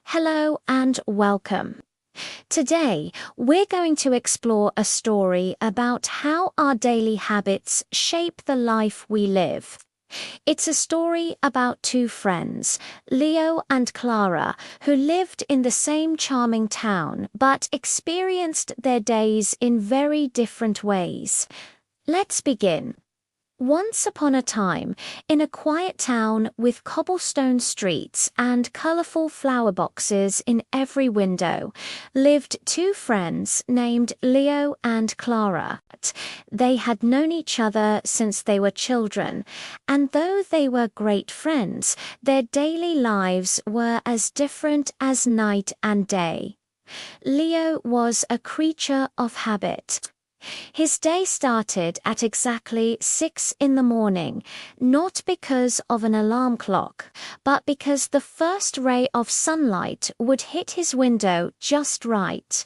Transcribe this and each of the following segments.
Hello and welcome. Today, we're going to explore a story about how our daily habits shape the life we live. It's a story about two friends, Leo and Clara, who lived in the same charming town but experienced their days in very different ways. Let's begin. Once upon a time, in a quiet town with cobblestone streets and colorful flower boxes in every window, lived two friends named Leo and Clara. They had known each other since they were children, and though they were great friends, their daily lives were as different as night and day. Leo was a creature of habit. His day started at exactly 6 in the morning, not because of an alarm clock, but because the first ray of sunlight would hit his window just right.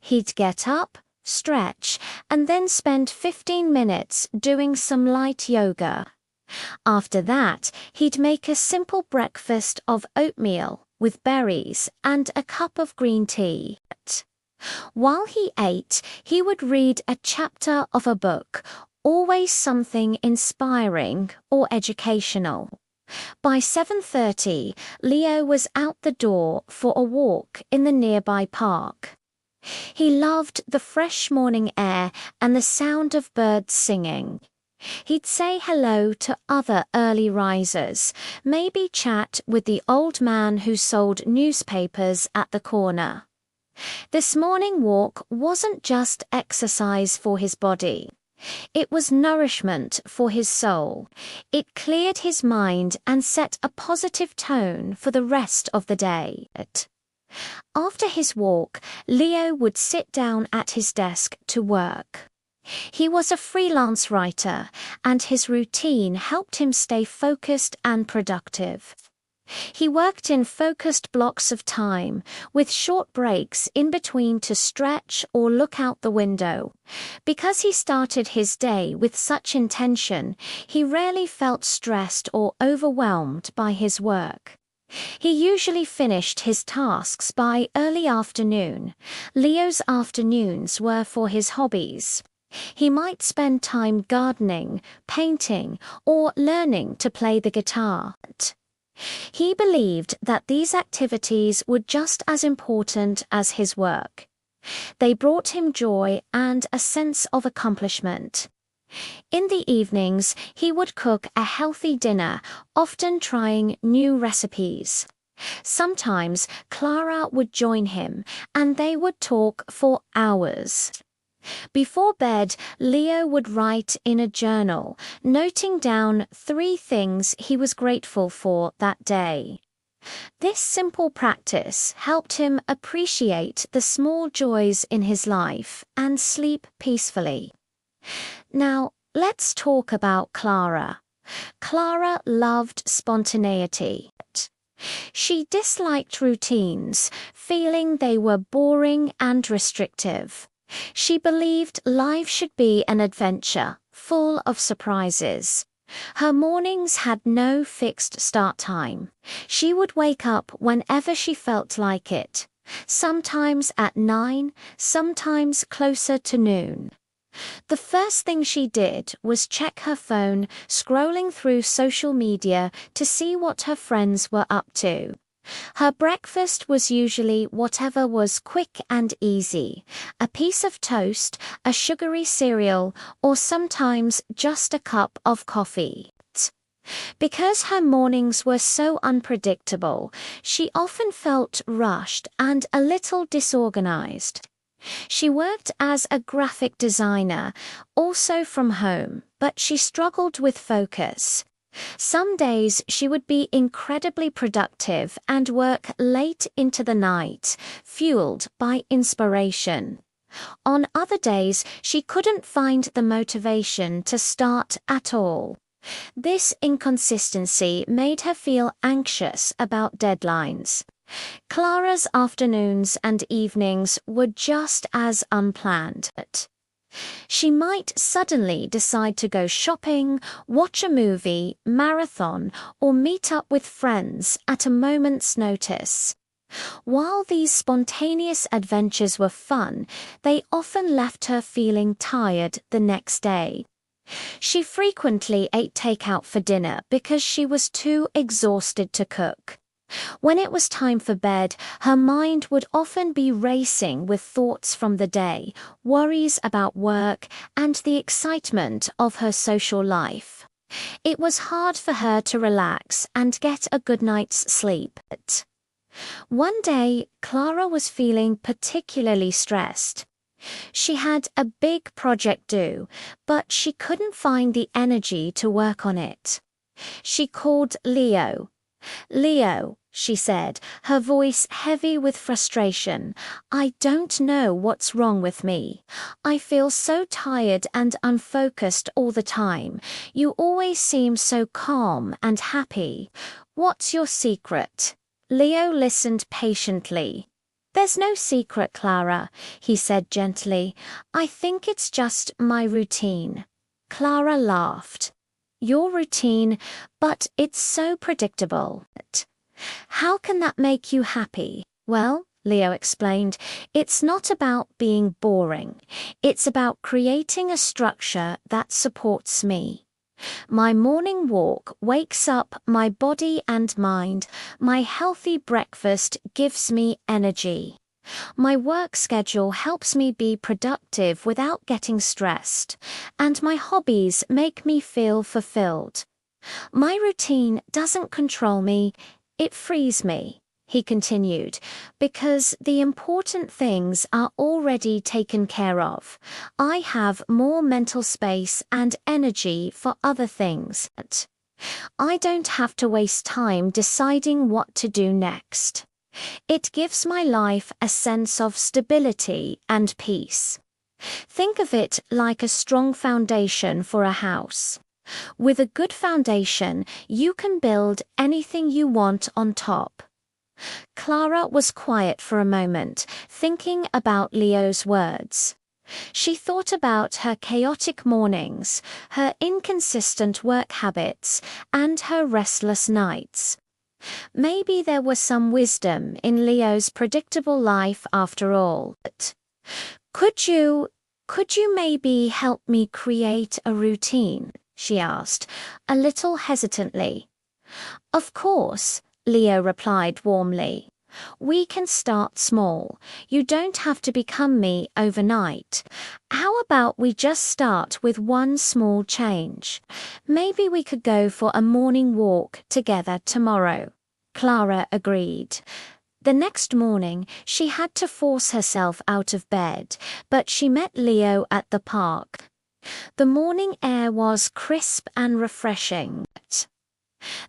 He'd get up, stretch, and then spend 15 minutes doing some light yoga. After that, he'd make a simple breakfast of oatmeal with berries and a cup of green tea. While he ate, he would read a chapter of a book, always something inspiring or educational. By 7:30, Leo was out the door for a walk in the nearby park. He loved the fresh morning air and the sound of birds singing. He'd say hello to other early risers, maybe chat with the old man who sold newspapers at the corner. This morning walk wasn't just exercise for his body. It was nourishment for his soul. It cleared his mind and set a positive tone for the rest of the day. After his walk, Leo would sit down at his desk to work. He was a freelance writer, and his routine helped him stay focused and productive. He worked in focused blocks of time, with short breaks in between to stretch or look out the window. Because he started his day with such intention, he rarely felt stressed or overwhelmed by his work. He usually finished his tasks by early afternoon. Leo's afternoons were for his hobbies. He might spend time gardening, painting, or learning to play the guitar. He believed that these activities were just as important as his work. They brought him joy and a sense of accomplishment. In the evenings, he would cook a healthy dinner, often trying new recipes. Sometimes Clara would join him, and they would talk for hours. Before bed, Leo would write in a journal, noting down 3 things he was grateful for that day. This simple practice helped him appreciate the small joys in his life and sleep peacefully. Now, let's talk about Clara. Clara loved spontaneity. She disliked routines, feeling they were boring and restrictive. She believed life should be an adventure, full of surprises. Her mornings had no fixed start time. She would wake up whenever she felt like it, sometimes at 9, sometimes closer to noon. The first thing she did was check her phone, scrolling through social media to see what her friends were up to. Her breakfast was usually whatever was quick and easy, a piece of toast, a sugary cereal, or sometimes just a cup of coffee. Because her mornings were so unpredictable, she often felt rushed and a little disorganized. She worked as a graphic designer, also from home, but she struggled with focus. Some days she would be incredibly productive and work late into the night, fueled by inspiration. On other days, she couldn't find the motivation to start at all. This inconsistency made her feel anxious about deadlines. Clara's afternoons and evenings were just as unplanned. She might suddenly decide to go shopping, watch a movie, marathon, or meet up with friends at a moment's notice. While these spontaneous adventures were fun, they often left her feeling tired the next day. She frequently ate takeout for dinner because she was too exhausted to cook. When it was time for bed, her mind would often be racing with thoughts from the day, worries about work, and the excitement of her social life. It was hard for her to relax and get a good night's sleep. One day, Clara was feeling particularly stressed. She had a big project due, but she couldn't find the energy to work on it. She called Leo. "Leo," she said, her voice heavy with frustration, "I don't know what's wrong with me. I feel so tired and unfocused all the time. You always seem so calm and happy. What's your secret?" Leo listened patiently. "There's no secret, Clara," he said gently. "I think it's just my routine." Clara laughed. "Your routine, but it's so predictable. How can that make you happy?" "Well," Leo explained, "it's not about being boring. It's about creating a structure that supports me. My morning walk wakes up my body and mind. My healthy breakfast gives me energy. My work schedule helps me be productive without getting stressed, and my hobbies make me feel fulfilled. My routine doesn't control me, it frees me," he continued, "because the important things are already taken care of. I have more mental space and energy for other things. I don't have to waste time deciding what to do next. It gives my life a sense of stability and peace. Think of it like a strong foundation for a house. With a good foundation, you can build anything you want on top." Clara was quiet for a moment, thinking about Leo's words. She thought about her chaotic mornings, her inconsistent work habits, and her restless nights. Maybe there was some wisdom in Leo's predictable life after all. Could you maybe help me create a routine?" she asked, a little hesitantly. "Of course," Leo replied warmly. "We can start small. You don't have to become me overnight. How about we just start with one small change? Maybe we could go for a morning walk together tomorrow." Clara agreed. The next morning, she had to force herself out of bed, but she met Leo at the park. The morning air was crisp and refreshing.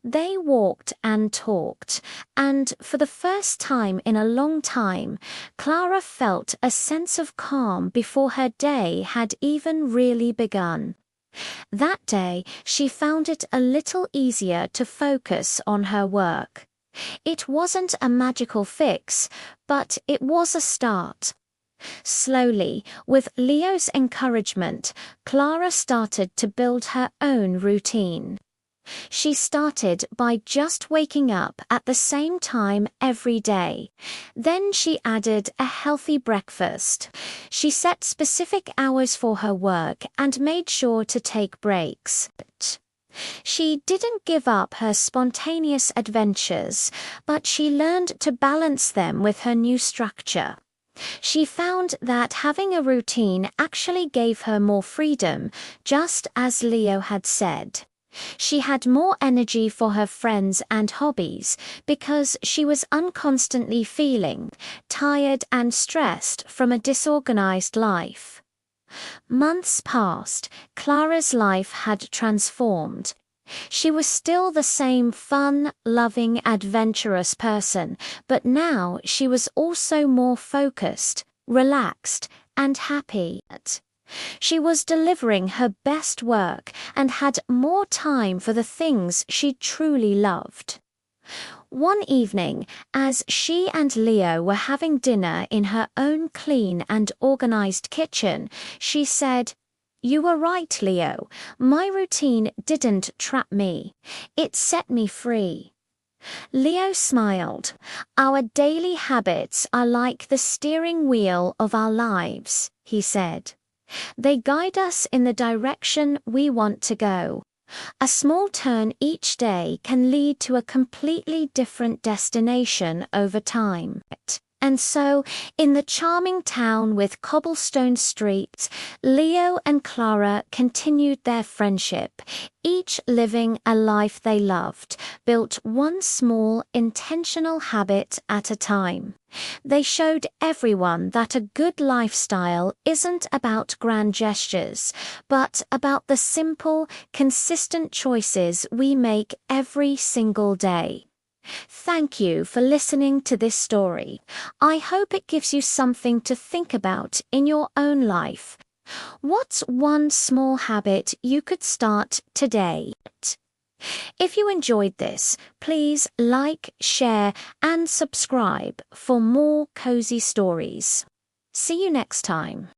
They walked and talked, and for the first time in a long time, Clara felt a sense of calm before her day had even really begun. That day, she found it a little easier to focus on her work. It wasn't a magical fix, but it was a start. Slowly, with Leo's encouragement, Clara started to build her own routine. She started by just waking up at the same time every day. Then she added a healthy breakfast. She set specific hours for her work and made sure to take breaks. She didn't give up her spontaneous adventures, but she learned to balance them with her new structure. She found that having a routine actually gave her more freedom, just as Leo had said. She had more energy for her friends and hobbies because she was unconstantly feeling tired and stressed from a disorganized life. Months passed. Clara's life had transformed. She was still the same fun, loving, adventurous person, but now she was also more focused, relaxed, and happy. She was delivering her best work and had more time for the things she truly loved. One evening, as she and Leo were having dinner in her own clean and organized kitchen, she said, "You were right, Leo. My routine didn't trap me. It set me free." Leo smiled. "Our daily habits are like the steering wheel of our lives," he said. "They guide us in the direction we want to go. A small turn each day can lead to a completely different destination over time." And so, in the charming town with cobblestone streets, Leo and Clara continued their friendship, each living a life they loved, built one small, intentional habit at a time. They showed everyone that a good lifestyle isn't about grand gestures, but about the simple, consistent choices we make every single day. Thank you for listening to this story. I hope it gives you something to think about in your own life. What's one small habit you could start today? If you enjoyed this, please like, share, and subscribe for more cozy stories. See you next time.